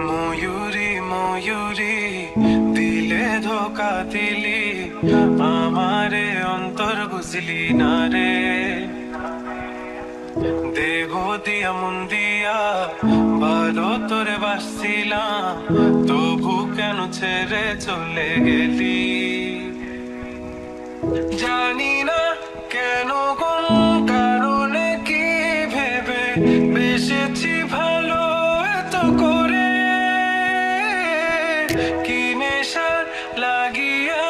ময়ূরী ময়ূরী দিলে ধোকা দিলি, আমারে অন্তর বুঝলি না রে। দেহ দিয়া মন দিয়া ভালো তোরে বাসছিলাম, তবু কেন ছেড়ে চলে গেলি? জানি না কেন, কোন কারণে, কি ভেবে বেসেছি ভালো এত করে। কি নেশা লাগিয়া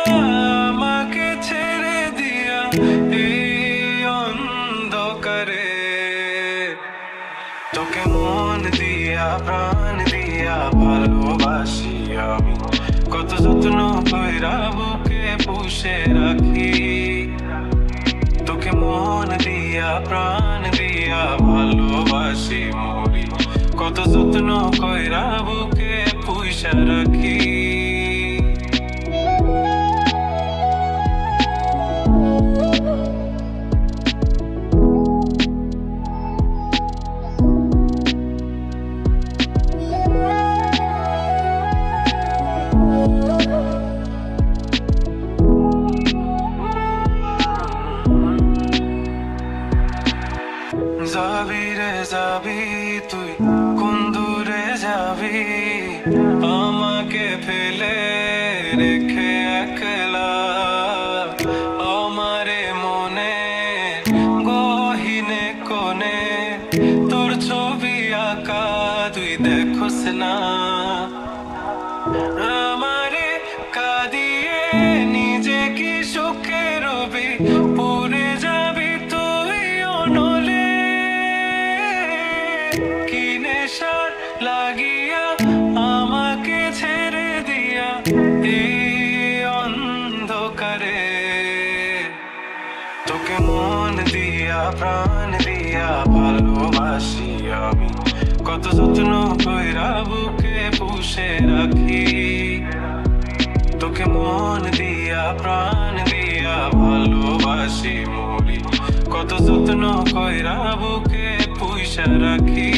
আমাকে ছেড়ে দিয়া এই অন্ধকারে। তোকে মন দিয়া প্রাণ দিয়া ভালোবাসি আমি, কত যত্ন কইরা বুকে পুষে রাখি। তোকে মন দিয়া প্রাণ দিয়া ভালোবাসি মরি, কত যত্ন কইরা বুকে পুষে রাখি। যাবি রে যাবি তুই, কোন দূরে যাবি আমাকে ফেলে রেখে একলা। আমারে মনে গহীনে কোণে তোর ছবি আঁকা তুই দেখোস না। আমারে কাঁদিয়ে নিজে কি সুখে রবি, পুরে যাবি তুই অনলে। কি নেশা লাগিয়া আমাকে ছেড়ে দিয়া এই অন্ধকারে। তোকে মন দিয়া প্রাণ দিয়া ভালোবাসি আমি, কত যত্ন কইরা বুকে পুষে রাখি। তোকে মন দিয়া প্রাণ দিয়া ভালোবাসি মরি, কত যত্ন কইরা বুকে পুষে রাখি।